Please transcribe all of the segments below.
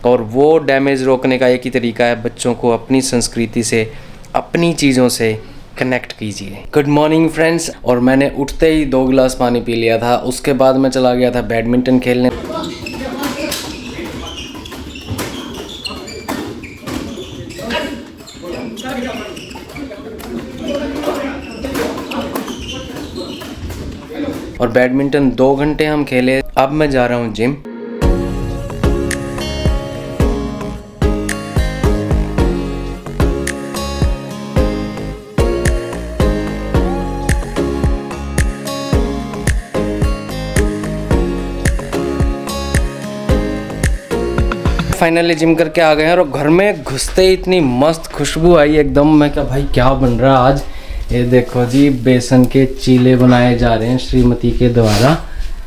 और वो डैमेज रोकने का एक ही तरीका है, बच्चों को अपनी संस्कृति से, अपनी चीज़ों से कनेक्ट कीजिए। Good morning friends. और मैंने उठते ही 2 गिलास पानी पी लिया था, उसके बाद मैं चला गया था बैडमिंटन खेलने। और बैडमिंटन 2 घंटे हम खेले। अब मैं जा रहा हूँ जिम। फाइनली जिम करके आ गए हैं और घर में घुसते ही इतनी मस्त खुशबू आई एकदम। मैं क्या भाई क्या बन रहा है आज? ये देखो जी, बेसन के चीले बनाए जा रहे हैं श्रीमती के द्वारा।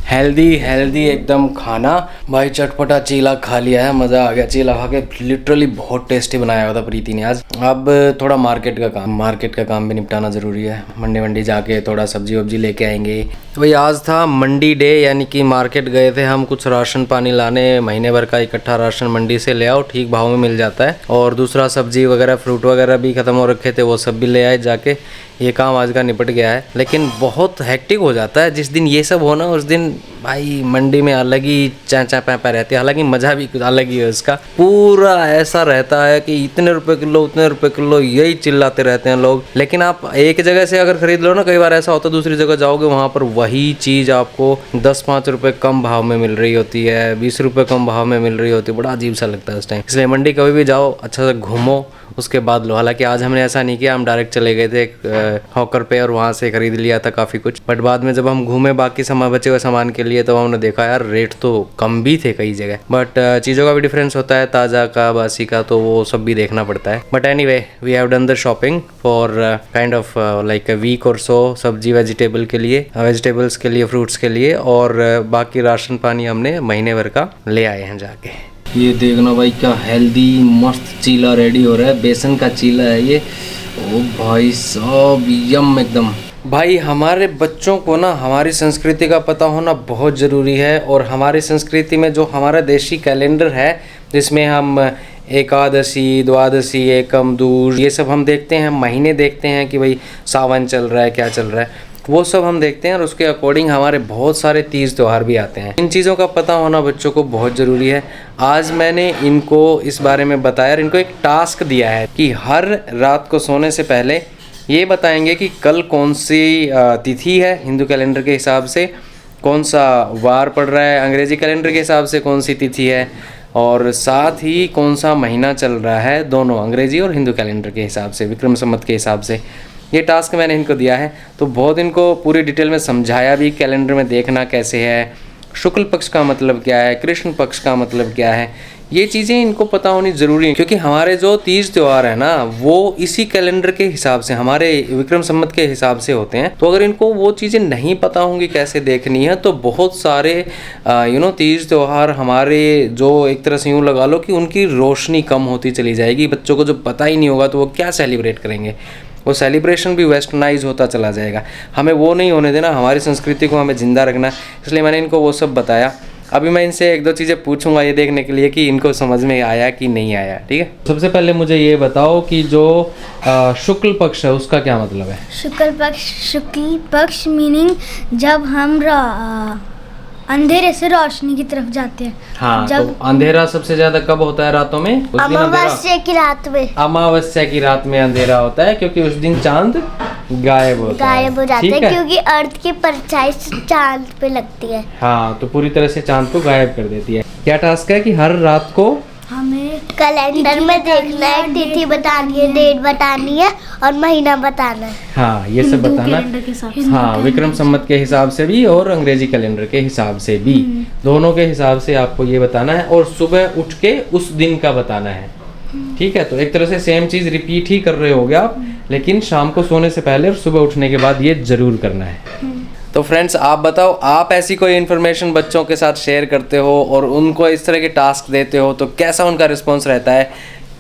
हेल्दी एकदम खाना। भाई चटपटा चीला खा लिया है, मज़ा आ गया। चीला खा के लिटरली बहुत टेस्टी बनाया हुआ था प्रीति ने आज। अब थोड़ा मार्केट का काम भी निपटाना ज़रूरी है। मंडी जाके थोड़ा सब्जी वब्जी लेके आएंगे। भाई आज था मंडी डे, यानी कि मार्केट गए थे हम कुछ राशन पानी लाने। महीने भर का इकट्ठा राशन मंडी से ले आओ, ठीक भाव में मिल जाता है। और दूसरा सब्जी वगैरह फ्रूट वगैरह भी ख़त्म हो रखे थे, वो सब भी ले आए जाके। ये काम आज का निपट गया है, लेकिन बहुत हेक्टिक हो जाता है जिस दिन ये सब होना। उस दिन भाई मंडी में अलग ही चा पैपा रहती है, हालांकि मज़ा भी कुछ अलग ही है उसका। पूरा ऐसा रहता है कि इतने रुपए किलो यही चिल्लाते रहते हैं लोग। लेकिन आप एक जगह से अगर खरीद लो ना, कई बार ऐसा होता है दूसरी जगह जाओगे वहाँ पर वही चीज़ आपको 10-5 रुपये कम भाव में मिल रही होती है, 20 रुपये कम भाव में मिल रही होती है। बड़ा अजीब सा लगता है उस टाइम। इसलिए मंडी कभी भी जाओ अच्छा से घूमो, उसके बाद लो। हालांकि आज हमने ऐसा नहीं किया, हम डायरेक्ट चले गए थे हॉकर पे और वहाँ से खरीद लिया था काफ़ी कुछ। बट बाद में जब हम घूमे बाकी सामान बचे हुए सामान के लिए, तो हमने देखा यार रेट तो कम भी थे कई जगह। बट चीज़ों का भी डिफरेंस होता है, ताज़ा का बासी का, तो वो सब भी देखना पड़ता है। But anyway we have done the shopping for kind of like a week और सो। सब्जी वेजिटेबल्स के लिए, फ्रूट्स के लिए, और बाकी राशन पानी हमने महीने भर का ले आए हैं जाके। ये देखना भाई क्या हेल्दी मस्त चीला रेडी हो रहा है। बेसन का चीला है ये। ओ भाई साहब यम एकदम। भाई हमारे बच्चों को ना हमारी संस्कृति का पता होना बहुत ज़रूरी है। और हमारी संस्कृति में जो हमारा देशी कैलेंडर है, जिसमें हम एकादशी, द्वादशी, एकम, दूज, ये सब हम देखते हैं, महीने देखते हैं कि भाई सावन चल रहा है, क्या चल रहा है, वो सब हम देखते हैं। और उसके अकॉर्डिंग हमारे बहुत सारे तीज त्यौहार भी आते हैं। इन चीज़ों का पता होना बच्चों को बहुत ज़रूरी है। आज मैंने इनको इस बारे में बताया, इनको एक टास्क दिया है कि हर रात को सोने से पहले ये बताएंगे कि कल कौन सी तिथि है हिंदू कैलेंडर के हिसाब से, कौन सा वार पड़ रहा है अंग्रेज़ी कैलेंडर के हिसाब से, कौन सी तिथि है, और साथ ही कौन सा महीना चल रहा है, दोनों अंग्रेज़ी और हिंदू कैलेंडर के हिसाब से, विक्रम संवत के हिसाब से। ये टास्क मैंने इनको दिया है, तो बहुत इनको पूरी डिटेल में समझाया भी कैलेंडर में देखना कैसे है, शुक्ल पक्ष का मतलब क्या है, कृष्ण पक्ष का मतलब क्या है। ये चीज़ें इनको पता होनी ज़रूरी है, क्योंकि हमारे जो तीज त्यौहार है ना, वो इसी कैलेंडर के हिसाब से, हमारे विक्रम संवत के हिसाब से होते हैं। तो अगर इनको वो चीज़ें नहीं पता होंगी कैसे देखनी है, तो बहुत सारे तीज त्यौहार हमारे जो एक तरह से यूँ लगा लो कि उनकी रोशनी कम होती चली जाएगी। बच्चों को जब पता ही नहीं होगा तो वो क्या सेलिब्रेट करेंगे, वो सेलिब्रेशन भी वेस्टर्नाइज होता चला जाएगा। हमें वो नहीं होने देना, हमारी संस्कृति को हमें ज़िंदा रखना। इसलिए मैंने इनको वो सब बताया। अभी मैं इनसे 1-2 चीज़ें पूछूंगा ये देखने के लिए कि इनको समझ में आया कि नहीं आया। ठीक है, सबसे पहले मुझे ये बताओ कि जो शुक्ल पक्ष है उसका क्या मतलब है? शुक्ल पक्ष मीनिंग जब हम अंधेरे से रोशनी की तरफ जाते हैं। हाँ, जब तो अंधेरा सबसे ज्यादा कब होता है रातों में? अमावस्या की रात में। अमावस्या की रात में अंधेरा होता है, क्योंकि उस दिन चांद गायब हो जाता है, क्योंकि अर्थ की परछाई चांद पे लगती है। हाँ, तो पूरी तरह से चांद को गायब कर देती है। क्या टास्क है कि हर रात को हमें कैलेंडर में देखना है, तिथि बतानी है, डेट बतानी है और महीना बताना है। हाँ, ये सब बताना। हाँ, विक्रम संवत के हिसाब से भी और अंग्रेजी कैलेंडर के हिसाब से भी, दोनों के हिसाब से आपको ये बताना है। और सुबह उठ के उस दिन का बताना है। ठीक है, तो एक तरह से सेम चीज रिपीट ही कर रहे होगे आप, लेकिन शाम को सोने से पहले और सुबह उठने के बाद ये जरूर करना है। तो फ्रेंड्स आप बताओ, आप ऐसी कोई इन्फॉर्मेशन बच्चों के साथ शेयर करते हो और उनको इस तरह के टास्क देते हो तो कैसा उनका रिस्पॉन्स रहता है?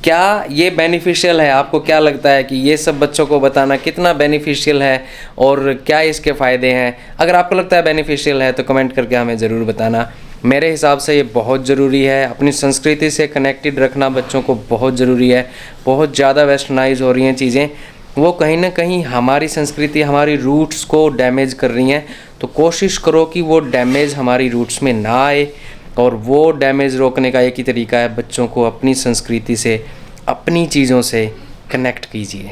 क्या ये बेनिफिशियल है? आपको क्या लगता है कि ये सब बच्चों को बताना कितना बेनिफिशियल है और क्या इसके फ़ायदे हैं? अगर आपको लगता है बेनिफिशियल है तो कमेंट करके हमें ज़रूर बताना। मेरे हिसाब से ये बहुत ज़रूरी है। अपनी संस्कृति से कनेक्टेड रखना बच्चों को बहुत ज़रूरी है। बहुत ज़्यादा वेस्टर्नाइज हो रही हैं चीज़ें, वो कहीं ना कहीं हमारी संस्कृति, हमारी रूट्स को डैमेज कर रही हैं। तो कोशिश करो कि वो डैमेज हमारी रूट्स में ना आए, और वो डैमेज रोकने का एक ही तरीका है, बच्चों को अपनी संस्कृति से, अपनी चीज़ों से कनेक्ट कीजिए।